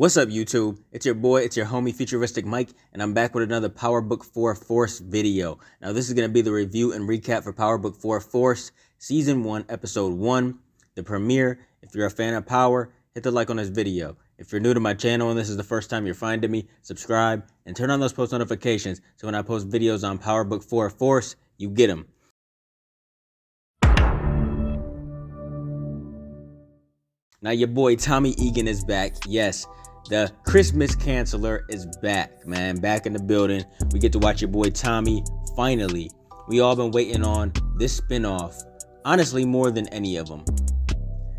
What's up, YouTube? It's your boy, it's your homie FuturisticMike, and I'm back with another Power Book 4 Force video. Now, this is going to be the review and recap for Power Book 4 Force, Season 1, Episode 1, the premiere. If you're a fan of Power, hit the like on this video. If you're new to my channel and this is the first time you're finding me, subscribe and turn on those post notifications so when I post videos on Power Book 4 Force, you get them. Now, your boy Tommy Egan is back. Yes, the Christmas canceller is back, man. Back in the building. We get to watch your boy Tommy finally. We all been waiting on this spinoff, honestly, more than any of them.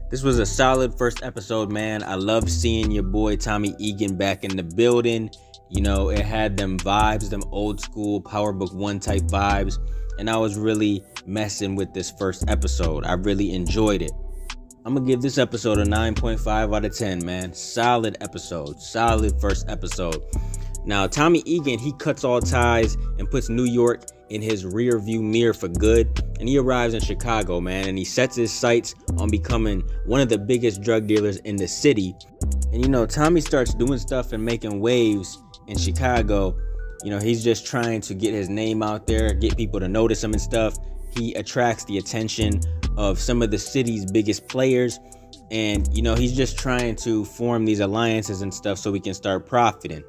This was a solid first episode, man. I love seeing your boy Tommy Egan back in the building. You know, it had them vibes, them old school Power Book 1 type vibes. And I was really messing with this first episode. I really enjoyed it. I'm gonna give this episode a 9.5 out of 10, man. Solid episode, solid first episode. Now, Tommy Egan, he cuts all ties and puts New York in his rear view mirror for good. And he arrives in Chicago, man, and he sets his sights on becoming one of the biggest drug dealers in the city. And you know, Tommy starts doing stuff and making waves in Chicago. You know, he's just trying to get his name out there, get people to notice him and stuff. He attracts the attention of some of the city's biggest players, and you know, he's just trying to form these alliances and stuff so we can start profiting.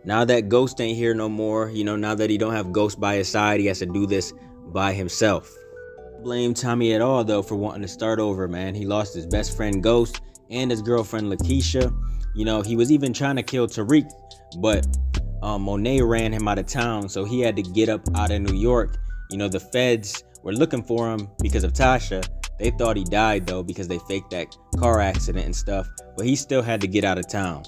Now that Ghost ain't here no more, you know, now that he don't have Ghost by his side, he has to do this by himself. Blame Tommy at all though for wanting to start over, man. He lost his best friend Ghost and his girlfriend Lakeisha. You know, he was even trying to kill Tariq, but Monet ran him out of town, so he had to get up out of New York. You know, the feds were looking for him because of Tasha. They thought he died though because they faked that car accident and stuff, but he still had to get out of town.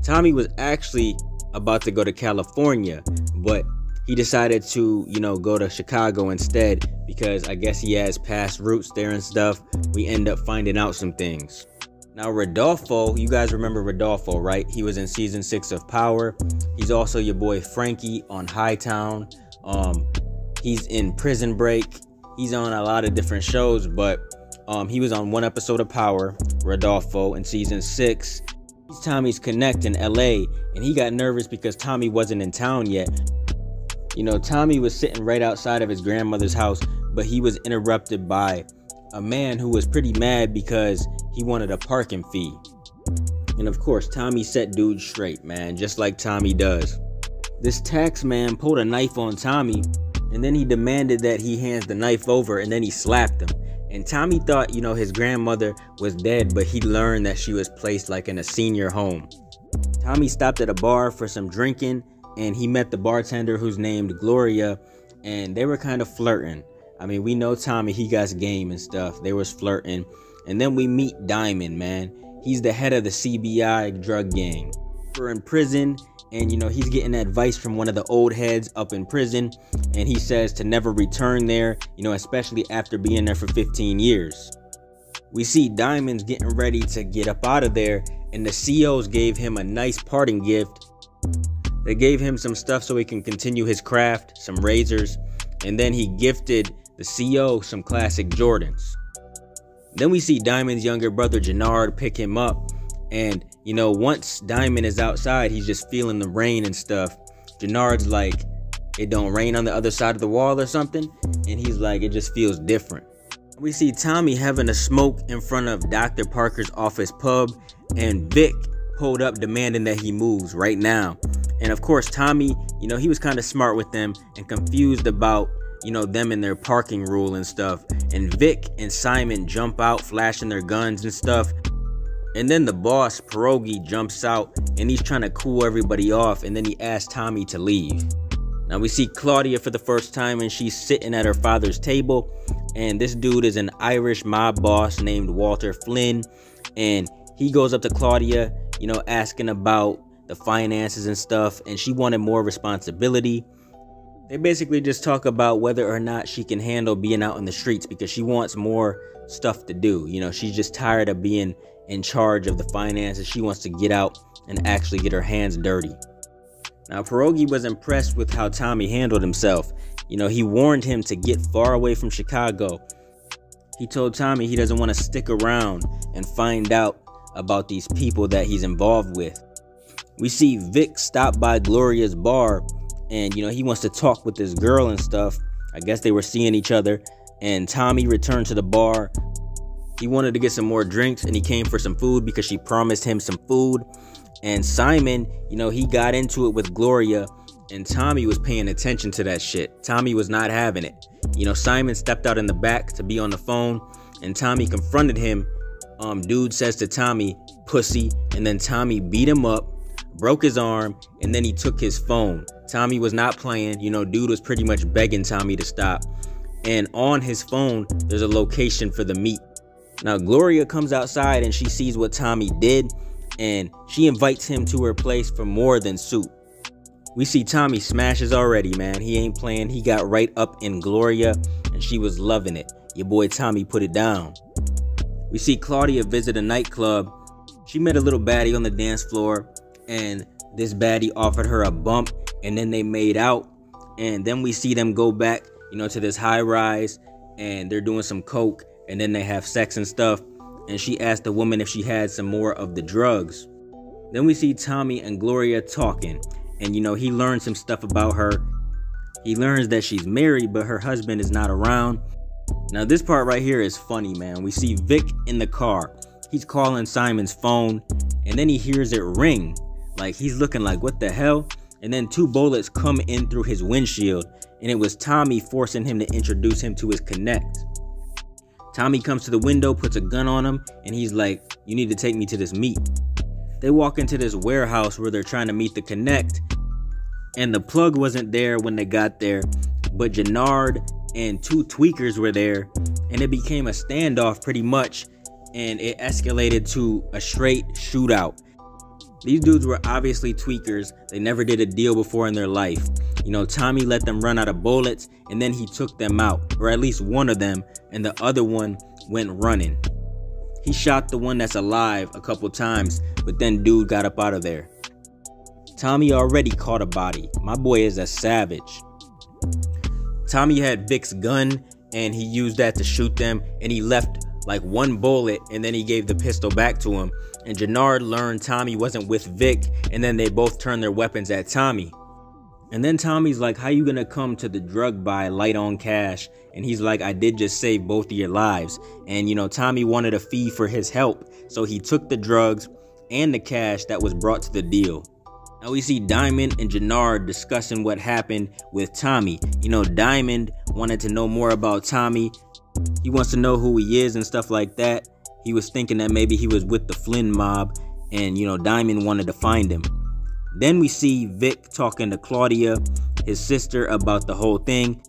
Tommy was actually about to go to California, but he decided to, you know, go to Chicago instead because I guess he has past roots there and stuff. We end up finding out some things. Now, Rodolfo, you guys remember Rodolfo, right? He was in season 6 of Power. He's also your boy Frankie on Hightown. He's in Prison Break. He's on a lot of different shows, but he was on one episode of Power, Rodolfo, in season 6. He's Tommy's connect in LA, and he got nervous because Tommy wasn't in town yet. You know, Tommy was sitting right outside of his grandmother's house, but he was interrupted by a man who was pretty mad because he wanted a parking fee. And of course, Tommy set dude straight, man, just like Tommy does. This tax man pulled a knife on Tommy, and then he demanded that he hands the knife over, and then he slapped him. And Tommy thought, you know, his grandmother was dead, but he learned that she was placed like in a senior home. Tommy stopped at a bar for some drinking, and he met the bartender who's named Gloria, and they were kind of flirting. I mean, we know Tommy, he got game and stuff. They was flirting. And then we meet Diamond, man. He's the head of the CBI drug gang. We're in prison, and you know, he's getting advice from one of the old heads up in prison, and he says to never return there, you know, especially after being there for 15 years. We see Diamond's getting ready to get up out of there, and the COs gave him a nice parting gift. They gave him some stuff so he can continue his craft, some razors, and then he gifted the CO some classic Jordans. Then we see Diamond's younger brother Jannard pick him up, and you know, once Diamond is outside, he's just feeling the rain and stuff. Jannard's like, it don't rain on the other side of the wall or something? And he's like, it just feels different. We see Tommy having a smoke in front of Dr. Parker's office pub, and Vic pulled up demanding that he moves right now. And of course, Tommy, you know, he was kind of smart with them and confused about, you know, them and their parking rule and stuff. And Vic and Simon jump out flashing their guns and stuff. And then the boss, Pierogi, jumps out and he's trying to cool everybody off, and then he asks Tommy to leave. Now we see Claudia for the first time, and she's sitting at her father's table, and this dude is an Irish mob boss named Walter Flynn, and he goes up to Claudia, you know, asking about the finances and stuff, and she wanted more responsibility. They basically just talk about whether or not she can handle being out in the streets because she wants more stuff to do. You know, she's just tired of being in charge of the finances. She wants to get out and actually get her hands dirty. Now, Pierogi was impressed with how Tommy handled himself. You know, he warned him to get far away from Chicago. He told Tommy he doesn't want to stick around and find out about these people that he's involved with. We see Vic stop by Gloria's bar, and he wants to talk with this girl and stuff. I guess they were seeing each other, and Tommy returned to the bar. He wanted to get some more drinks, and he came for some food because she promised him some food. And Simon, he got into it with Gloria, and Tommy was paying attention to that shit. Tommy was not having it. Simon stepped out in the back to be on the phone, and Tommy confronted him. Dude says to Tommy, "Pussy," and then Tommy beat him up, broke his arm, and then he took his phone. Tommy was not playing. Dude was pretty much begging Tommy to stop. And on his phone, there's a location for the meet. Now, Gloria comes outside and she sees what Tommy did, and she invites him to her place for more than soup. We see Tommy smashes already, man. He ain't playing. He got right up in Gloria, and she was loving it. Your boy Tommy put it down. We see Claudia visit a nightclub. She met a little baddie on the dance floor, and this baddie offered her a bump, and then they made out. And then we see them go back, to this high rise, and they're doing some coke, and then they have sex and stuff. And she asked the woman if she had some more of the drugs. Then we see Tommy and Gloria talking, and he learns some stuff about her. He learns that she's married, but her husband is not around. Now this part right here is funny, man. We see Vic in the car. He's calling Simon's phone, and then he hears it ring. Like, he's looking like, what the hell? And then 2 bullets come in through his windshield, and it was Tommy forcing him to introduce him to his connect. Tommy comes to the window, puts a gun on him, and he's like, "You need to take me to this meet." They walk into this warehouse where they're trying to meet the connect, and the plug wasn't there when they got there, but Jannard and 2 tweakers were there, and it became a standoff pretty much, and it escalated to a straight shootout. These dudes were obviously tweakers. They never did a deal before in their life. Tommy let them run out of bullets, and then he took them out, or at least one of them, and the other one went running. He shot the one that's alive a couple times, but then dude got up out of there. Tommy already caught a body. My boy is a savage. Tommy had Vic's gun, and he used that to shoot them, and he left like 1 bullet, and then he gave the pistol back to him. And Jannard learned Tommy wasn't with Vic, and then they both turned their weapons at Tommy. And then Tommy's like, "How you gonna come to the drug buy light on cash?" And he's like, "I did just save both of your lives." And Tommy wanted a fee for his help, so he took the drugs and the cash that was brought to the deal. Now we see Diamond and Jannard discussing what happened with Tommy. Diamond wanted to know more about Tommy. He wants to know who he is and stuff like that. He was thinking that maybe he was with the Flynn mob, and Diamond wanted to find him. Then we see Vic talking to Claudia, his sister, about the whole thing.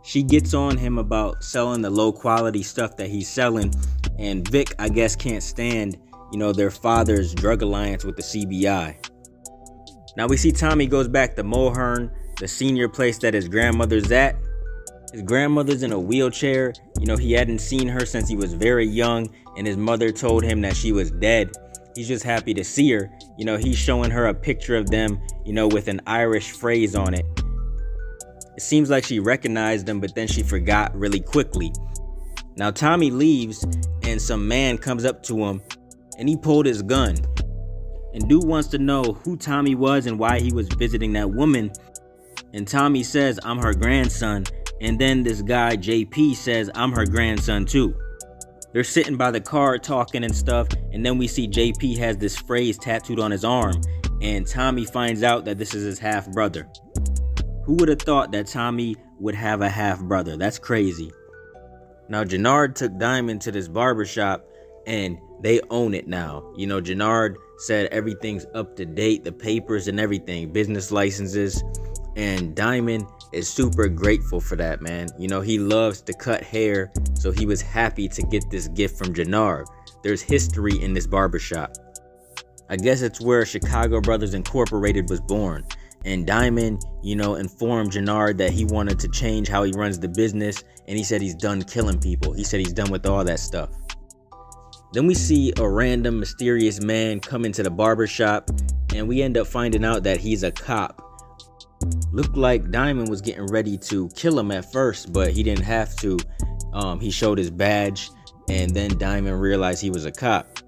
She gets on him about selling the low quality stuff that he's selling, and Vic, I guess, can't stand their father's drug alliance with the CBI. Now we see Tommy goes back to Mulhern, the senior place that his grandmother's at. His grandmother's in a wheelchair. He hadn't seen her since he was very young, and his mother told him that she was dead. He's just happy to see her. He's showing her a picture of them, with an Irish phrase on it. It seems like she recognized him, but then she forgot really quickly. Now Tommy leaves, and some man comes up to him, and he pulled his gun. And dude wants to know who Tommy was and why he was visiting that woman. And Tommy says, "I'm her grandson." And then this guy, JP, says, "I'm her grandson too." They're sitting by the car talking and stuff, and then we see JP has this phrase tattooed on his arm, and Tommy finds out that this is his half-brother. Who would have thought that Tommy would have a half-brother? That's crazy. Now, Jannard took Diamond to this barbershop, and they own it now. Jannard said everything's up to date, the papers and everything, business licenses, and Diamond is super grateful for that, man. He loves to cut hair, so he was happy to get this gift from Jannard. There's history in this barbershop. I guess it's where Chicago Brothers Incorporated was born. And Diamond, informed Jannard that he wanted to change how he runs the business, and he said he's done killing people. He said he's done with all that stuff. Then we see a random mysterious man come into the barbershop, and we end up finding out that he's a cop. Looked like Diamond was getting ready to kill him at first, but he didn't have to. He showed his badge, and then Diamond realized he was a cop.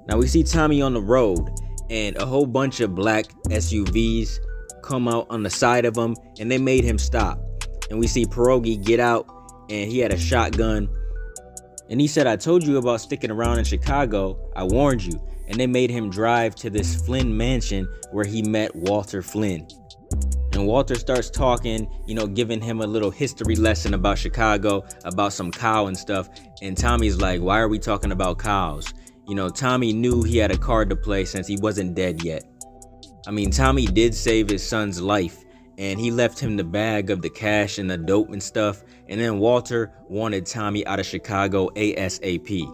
Now we see Tommy on the road, and a whole bunch of black SUVs come out on the side of him, and they made him stop. And we see Pierogi get out, and he had a shotgun, and he said, "I told you about sticking around in Chicago. I warned you." And they made him drive to this Flynn mansion where he met Walter Flynn. And Walter starts talking, giving him a little history lesson about Chicago, about some cow and stuff. And Tommy's like, "Why are we talking about cows?" Tommy knew he had a card to play since he wasn't dead yet. I mean, Tommy did save his son's life, and he left him the bag of the cash and the dope and stuff. And then Walter wanted Tommy out of Chicago ASAP.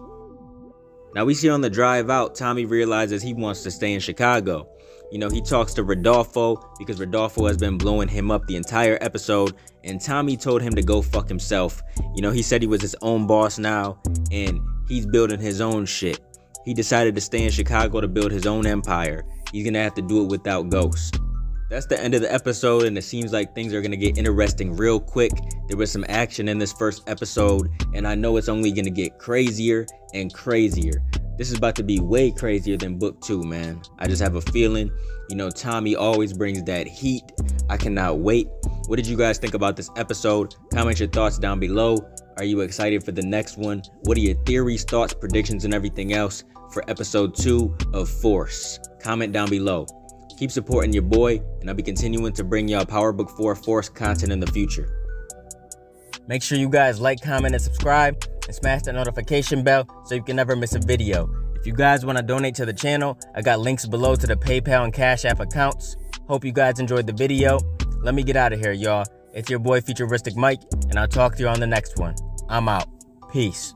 Now we see on the drive out, Tommy realizes he wants to stay in Chicago. He talks to Rodolfo because Rodolfo has been blowing him up the entire episode, and Tommy told him to go fuck himself. He said he was his own boss now, and he's building his own shit. He decided to stay in Chicago to build his own empire. He's gonna have to do it without Ghost. That's the end of the episode, and it seems like things are gonna get interesting real quick. There was some action in this first episode, and I know it's only gonna get crazier and crazier. This is about to be way crazier than book 2, man. I just have a feeling. Tommy always brings that heat. I cannot wait. What did you guys think about this episode? Comment your thoughts down below. Are you excited for the next one? What are your theories, thoughts, predictions, and everything else for episode 2 of Force? Comment down below. Keep supporting your boy, and I'll be continuing to bring y'all Power Book 4 Force content in the future. Make sure you guys like, comment, and subscribe, and smash that notification bell so you can never miss a video. If you guys want to donate to the channel, I got links below to the PayPal and Cash App accounts. Hope you guys enjoyed the video. Let me get out of here, y'all. It's your boy FuturisticMike, and I'll talk to you on the next one. I'm out. Peace.